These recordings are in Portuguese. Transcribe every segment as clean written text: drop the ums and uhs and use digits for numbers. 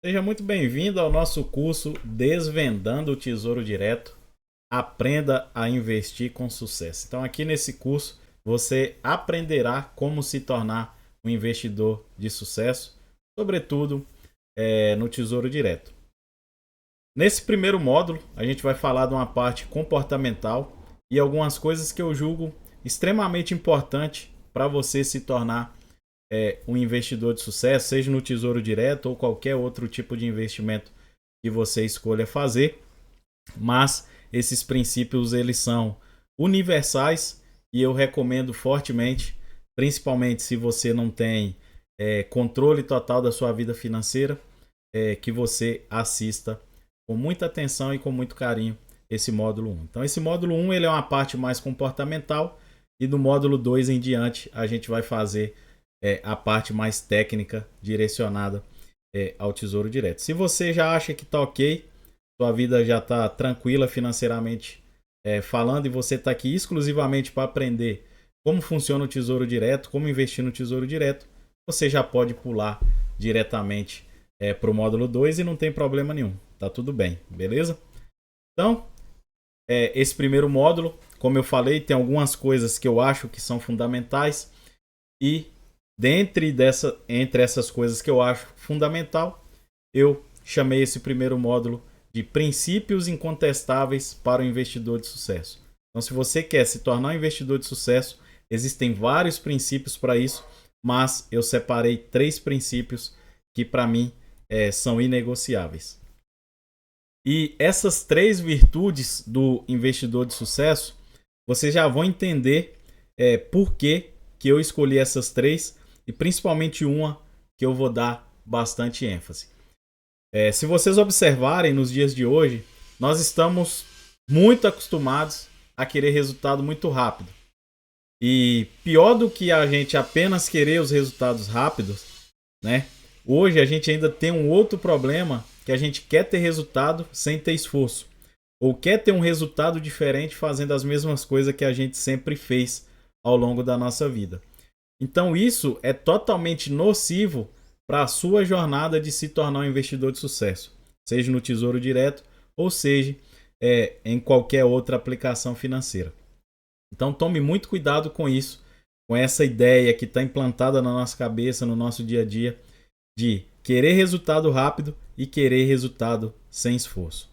Seja muito bem-vindo ao nosso curso Desvendando o Tesouro Direto. Aprenda a investir com sucesso. Então, aqui nesse curso, você aprenderá como se tornar um investidor de sucesso, sobretudo no Tesouro Direto. Nesse primeiro módulo, a gente vai falar de uma parte comportamental e algumas coisas que eu julgo extremamente importante para você se tornar um investidor de sucesso, seja no Tesouro Direto ou qualquer outro tipo de investimento que você escolha fazer. Mas esses princípios eles são universais e eu recomendo fortemente, principalmente se você não tem controle total da sua vida financeira, que você assista com muita atenção e com muito carinho esse módulo 1. Então esse módulo 1 ele é uma parte mais comportamental e do módulo 2 em diante a gente vai fazer a parte mais técnica direcionada ao Tesouro Direto. Se você já acha que está ok, sua vida já está tranquila financeiramente falando e você está aqui exclusivamente para aprender como funciona o Tesouro Direto, como investir no Tesouro Direto, você já pode pular diretamente para o módulo 2 e não tem problema nenhum. Tá tudo bem, beleza? Então, esse primeiro módulo, como eu falei, tem algumas coisas que eu acho que são fundamentais e entre essas coisas que eu acho fundamental, eu chamei esse primeiro módulo de princípios incontestáveis para o investidor de sucesso. Então, se você quer se tornar um investidor de sucesso, existem vários princípios para isso, mas eu separei 3 princípios que para mim são inegociáveis. E essas 3 virtudes do investidor de sucesso, vocês já vão entender por que eu escolhi essas 3 e principalmente uma que eu vou dar bastante ênfase. Se vocês observarem nos dias de hoje, nós estamos muito acostumados a querer resultado muito rápido. E pior do que a gente apenas querer os resultados rápidos, né? Hoje a gente ainda tem um outro problema, que a gente quer ter resultado sem ter esforço. Ou quer ter um resultado diferente fazendo as mesmas coisas que a gente sempre fez ao longo da nossa vida. Então isso é totalmente nocivo para a sua jornada de se tornar um investidor de sucesso, seja no Tesouro Direto ou seja em qualquer outra aplicação financeira. Então tome muito cuidado com isso, com essa ideia que está implantada na nossa cabeça, no nosso dia a dia, de querer resultado rápido e querer resultado sem esforço.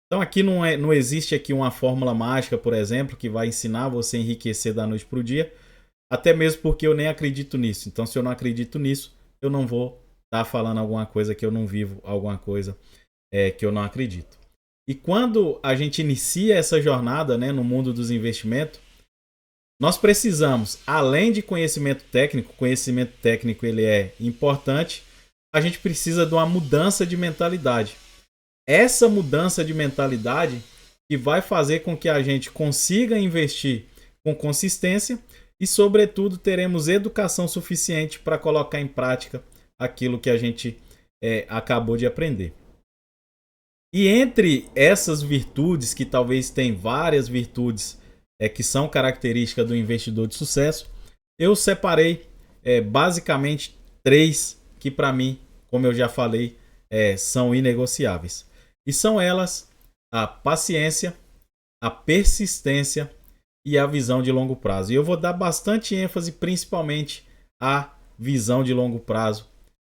Então aqui não existe aqui uma fórmula mágica, por exemplo, que vai ensinar você a enriquecer da noite para o dia, até mesmo porque eu nem acredito nisso. Então se eu não acredito nisso, eu não vou estar falando alguma coisa que eu não vivo, alguma coisa que eu não acredito. E quando a gente inicia essa jornada no mundo dos investimentos, nós precisamos, além de conhecimento técnico ele é importante, a gente precisa de uma mudança de mentalidade. Essa mudança de mentalidade que vai fazer com que a gente consiga investir com consistência e, sobretudo, teremos educação suficiente para colocar em prática aquilo que a gente acabou de aprender. E entre essas virtudes, que talvez tem várias virtudes que são características do investidor de sucesso, eu separei basicamente 3 que para mim, como eu já falei, são inegociáveis. E são elas a paciência, a persistência e a visão de longo prazo. E eu vou dar bastante ênfase principalmente à visão de longo prazo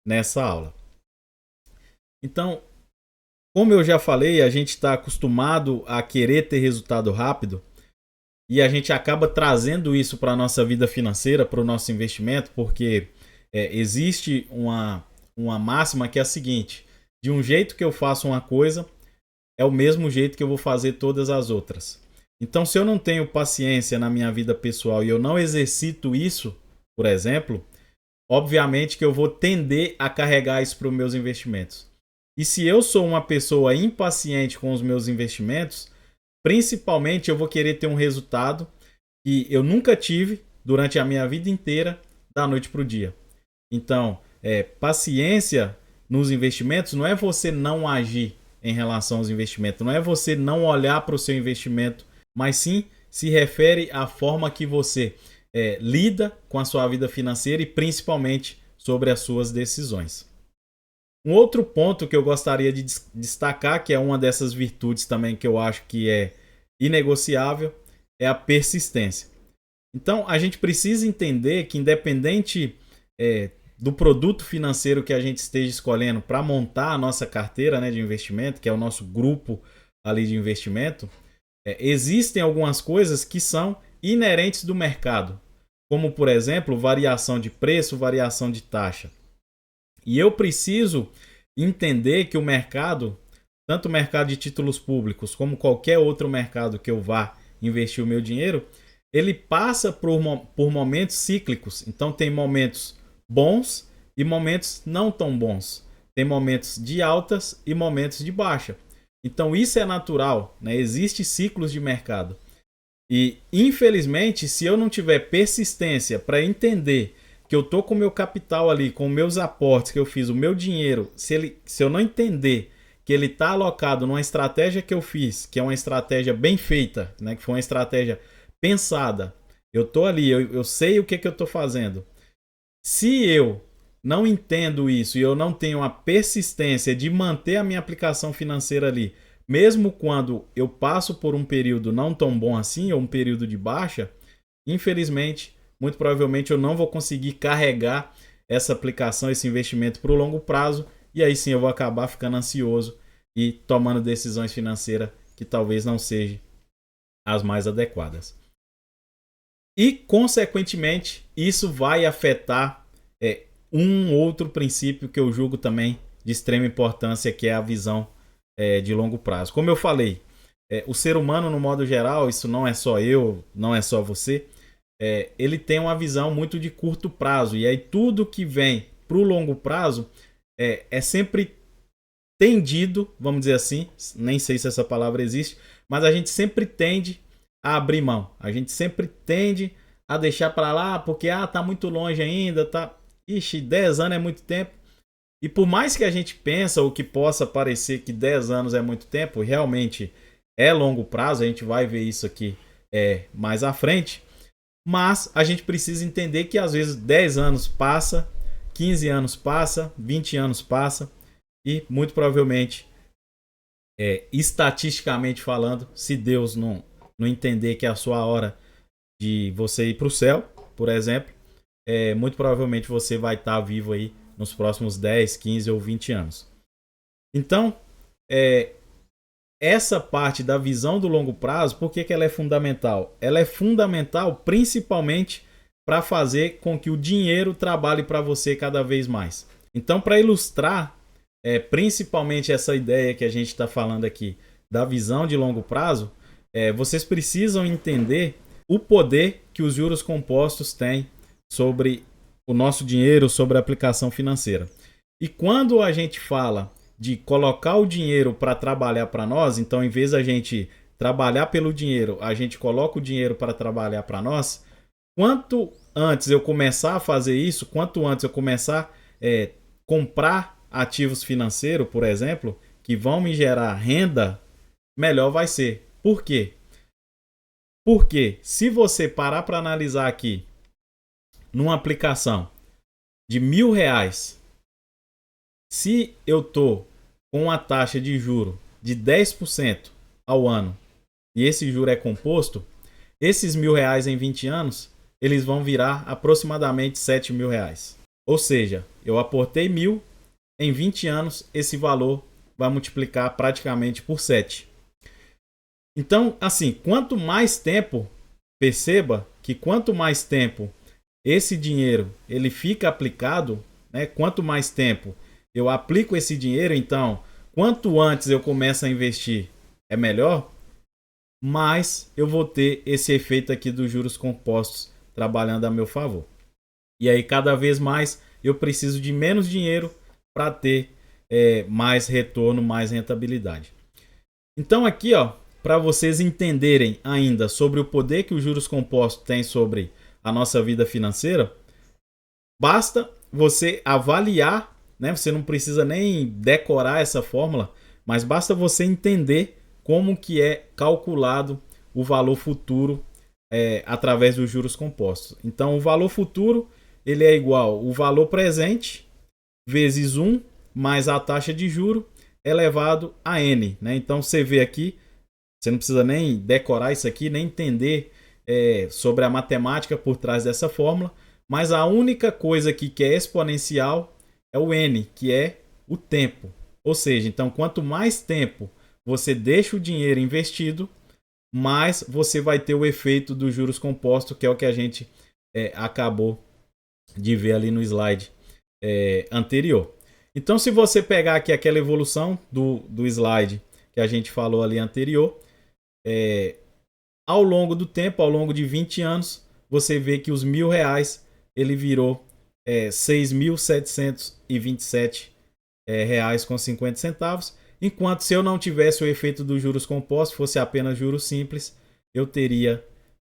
nessa aula. Então, como eu já falei, a gente está acostumado a querer ter resultado rápido e a gente acaba trazendo isso para a nossa vida financeira, para o nosso investimento, porque existe uma máxima que é a seguinte: de um jeito que eu faço uma coisa, é o mesmo jeito que eu vou fazer todas as outras. Então, se eu não tenho paciência na minha vida pessoal e eu não exercito isso, por exemplo, obviamente que eu vou tender a carregar isso para os meus investimentos. E se eu sou uma pessoa impaciente com os meus investimentos, principalmente eu vou querer ter um resultado que eu nunca tive durante a minha vida inteira, da noite para o dia. Então, paciência nos investimentos não é você não agir em relação aos investimentos, não é você não olhar para o seu investimento, mas sim se refere à forma que você lida com a sua vida financeira e principalmente sobre as suas decisões. Um outro ponto que eu gostaria de destacar, que é uma dessas virtudes também que eu acho que é inegociável, é a persistência. Então, a gente precisa entender que, independente do produto financeiro que a gente esteja escolhendo para montar a nossa carteira, né, de investimento, que é o nosso grupo ali de investimento, existem algumas coisas que são inerentes do mercado, como, por exemplo, variação de preço, variação de taxa. E eu preciso entender que o mercado, tanto o mercado de títulos públicos como qualquer outro mercado que eu vá investir o meu dinheiro, ele passa por momentos cíclicos. Então tem momentos bons e momentos não tão bons. Tem momentos de altas e momentos de baixa. Então isso é natural, né? Existem ciclos de mercado. E infelizmente, se eu não tiver persistência para entender que eu tô com o meu capital ali, com meus aportes que eu fiz, o meu dinheiro, se eu não entender que ele está alocado numa estratégia que eu fiz, que é uma estratégia bem feita, né, que foi uma estratégia pensada, eu tô ali, eu sei o que eu tô fazendo. Se eu não entendo isso e eu não tenho a persistência de manter a minha aplicação financeira ali, mesmo quando eu passo por um período não tão bom assim, ou um período de baixa, infelizmente, muito provavelmente eu não vou conseguir carregar essa aplicação, esse investimento para o longo prazo, e aí sim eu vou acabar ficando ansioso e tomando decisões financeiras que talvez não sejam as mais adequadas. E, consequentemente, isso vai afetar um outro princípio que eu julgo também de extrema importância, que é a visão de longo prazo. Como eu falei, o ser humano, no modo geral, isso não é só eu, não é só você, ele tem uma visão muito de curto prazo. E aí tudo que vem para o longo prazo é sempre tendido, vamos dizer assim, nem sei se essa palavra existe, mas a gente sempre tende a abrir mão. A gente sempre tende a deixar para lá, porque tá muito longe ainda, tá. Ixi, 10 anos é muito tempo. E por mais que a gente pense ou que possa parecer que 10 anos é muito tempo, realmente é longo prazo, a gente vai ver isso aqui mais à frente. Mas a gente precisa entender que às vezes 10 anos passa, 15 anos passa, 20 anos passa e muito provavelmente, estatisticamente falando, se Deus não entender que é a sua hora de você ir para o céu, por exemplo, muito provavelmente você vai estar vivo aí nos próximos 10, 15 ou 20 anos. Então, essa parte da visão do longo prazo, por que ela é fundamental? Ela é fundamental principalmente para fazer com que o dinheiro trabalhe para você cada vez mais. Então, para ilustrar principalmente essa ideia que a gente está falando aqui da visão de longo prazo, vocês precisam entender o poder que os juros compostos têm sobre o nosso dinheiro, sobre a aplicação financeira. E quando a gente fala de colocar o dinheiro para trabalhar para nós, então em vez da gente trabalhar pelo dinheiro, a gente coloca o dinheiro para trabalhar para nós, quanto antes eu começar a fazer isso, quanto antes eu começar a comprar ativos financeiros, por exemplo, que vão me gerar renda, melhor vai ser. Por quê? Porque se você parar para analisar aqui, numa aplicação de R$1.000, se eu estou com uma taxa de juro de 10% ao ano e esse juro é composto, esses R$1.000 em 20 anos, eles vão virar aproximadamente R$7.000. Ou seja, eu aportei 1.000, em 20 anos esse valor vai multiplicar praticamente por 7. Então, assim, quanto mais tempo, perceba que quanto mais tempo esse dinheiro ele fica aplicado, né? Quanto mais tempo eu aplico esse dinheiro, então, quanto antes eu começo a investir é melhor, mais eu vou ter esse efeito aqui dos juros compostos trabalhando a meu favor. E aí, cada vez mais, eu preciso de menos dinheiro para ter mais retorno, mais rentabilidade. Então, aqui, para vocês entenderem ainda sobre o poder que os juros compostos têm sobre a nossa vida financeira, basta você avaliar, né? Você não precisa nem decorar essa fórmula, mas basta você entender como que é calculado o valor futuro através dos juros compostos. Então, o valor futuro ele é igual ao valor presente vezes 1 mais a taxa de juro elevado a N, né? Então você vê aqui, você não precisa nem decorar isso aqui, nem entender sobre a matemática por trás dessa fórmula, mas a única coisa aqui que é exponencial é o N, que é o tempo. Ou seja, então quanto mais tempo você deixa o dinheiro investido, mais você vai ter o efeito dos juros compostos, que é o que a gente acabou de ver ali no slide anterior. Então, se você pegar aqui aquela evolução do slide que a gente falou ali anterior, ao longo do tempo, ao longo de 20 anos, você vê que os R$1.000 ele virou R$6.727,50. Enquanto se eu não tivesse o efeito dos juros compostos, fosse apenas juros simples, eu teria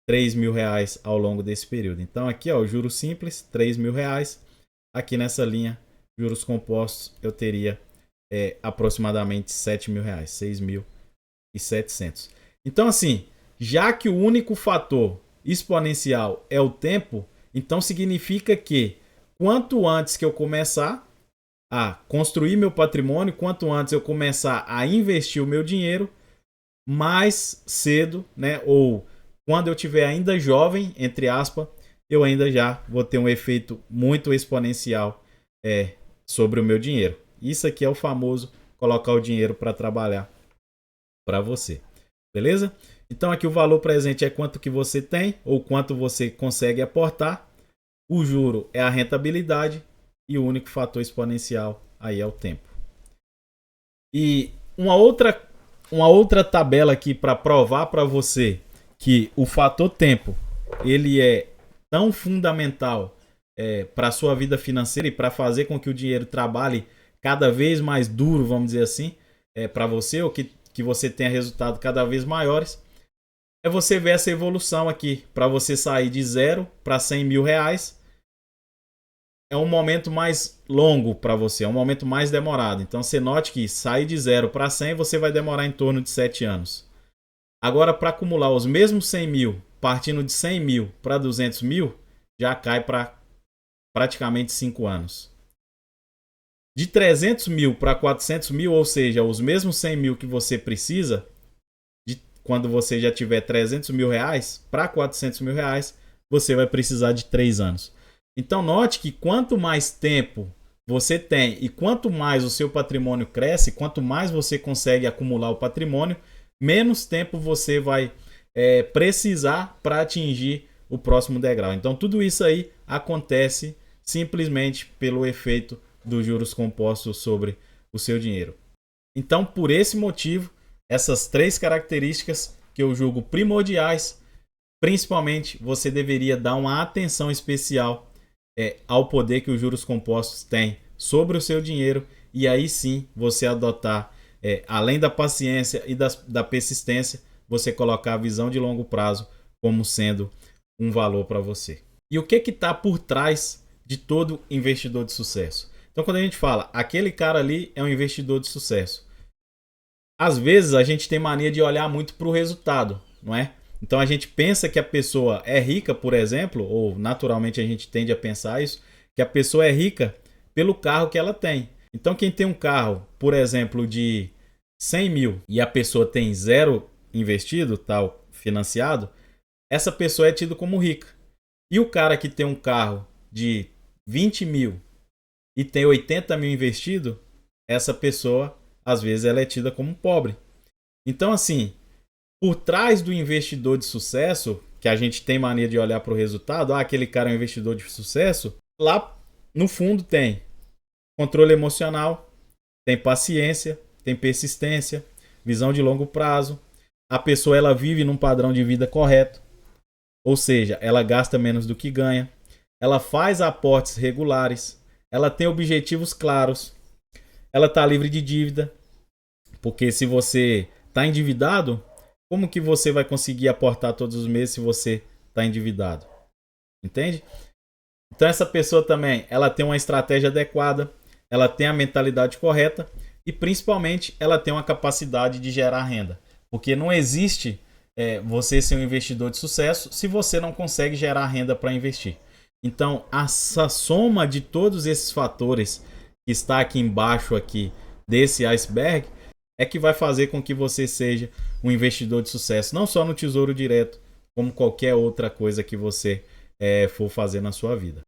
R$3.000 ao longo desse período. Então aqui, ó, o juros simples, R$3.000. Aqui nessa linha, juros compostos, eu teria aproximadamente R$7.000, 6.700. Então assim, já que o único fator exponencial é o tempo, então significa que quanto antes que eu começar a construir meu patrimônio, quanto antes eu começar a investir o meu dinheiro, mais cedo, né, ou quando eu tiver ainda jovem, entre aspas, eu ainda já vou ter um efeito muito exponencial sobre o meu dinheiro. Isso aqui é o famoso colocar o dinheiro para trabalhar para você. Beleza? Então aqui o valor presente é quanto que você tem ou quanto você consegue aportar. O juro é a rentabilidade e o único fator exponencial aí é o tempo. E uma outra tabela aqui para provar para você que o fator tempo ele é tão fundamental para a sua vida financeira e para fazer com que o dinheiro trabalhe cada vez mais duro, vamos dizer assim, para você, ou que você tenha resultados cada vez maiores, é você ver essa evolução aqui. Para você sair de 0 para R$100.000, é um momento mais longo para você, é um momento mais demorado. Então você note que sair de 0 para 100 você vai demorar em torno de 7 anos. Agora, para acumular os mesmos 100 mil, partindo de 100 mil para 200 mil, já cai para praticamente 5 anos. De 300 mil para 400 mil, ou seja, os mesmos 100 mil que você precisa, quando você já tiver R$300.000 para R$400.000, você vai precisar de 3 anos. Então note que quanto mais tempo você tem e quanto mais o seu patrimônio cresce, quanto mais você consegue acumular o patrimônio, menos tempo você vai precisar para atingir o próximo degrau. Então tudo isso aí acontece simplesmente pelo efeito dos juros compostos sobre o seu dinheiro. Então, por esse motivo, essas 3 características que eu julgo primordiais, principalmente você deveria dar uma atenção especial ao poder que os juros compostos têm sobre o seu dinheiro, e aí sim você adotar, além da paciência e da persistência, você colocar a visão de longo prazo como sendo um valor para você. E o que está por trás de todo investidor de sucesso? Então, quando a gente fala, aquele cara ali é um investidor de sucesso, às vezes a gente tem mania de olhar muito para o resultado, não é? Então a gente pensa que a pessoa é rica, por exemplo, ou naturalmente a gente tende a pensar isso, que a pessoa é rica pelo carro que ela tem. Então quem tem um carro, por exemplo, de 100 mil e a pessoa tem 0 investido, tal, financiado, essa pessoa é tida como rica. E o cara que tem um carro de 20 mil e tem 80 mil investido, essa pessoa, às vezes, ela é tida como pobre. Então, assim, por trás do investidor de sucesso, que a gente tem mania de olhar para o resultado, aquele cara é um investidor de sucesso, lá no fundo tem controle emocional, tem paciência, tem persistência, visão de longo prazo. A pessoa ela vive num padrão de vida correto, ou seja, ela gasta menos do que ganha, ela faz aportes regulares, ela tem objetivos claros, ela está livre de dívida, porque se você está endividado, como que você vai conseguir aportar todos os meses se você está endividado? Entende? Então essa pessoa também, ela tem uma estratégia adequada, ela tem a mentalidade correta e principalmente ela tem uma capacidade de gerar renda. Porque não existe você ser um investidor de sucesso se você não consegue gerar renda para investir. Então essa soma de todos esses fatores que está aqui embaixo aqui desse iceberg é que vai fazer com que você seja um investidor de sucesso, não só no Tesouro Direto, como qualquer outra coisa que você for fazer na sua vida.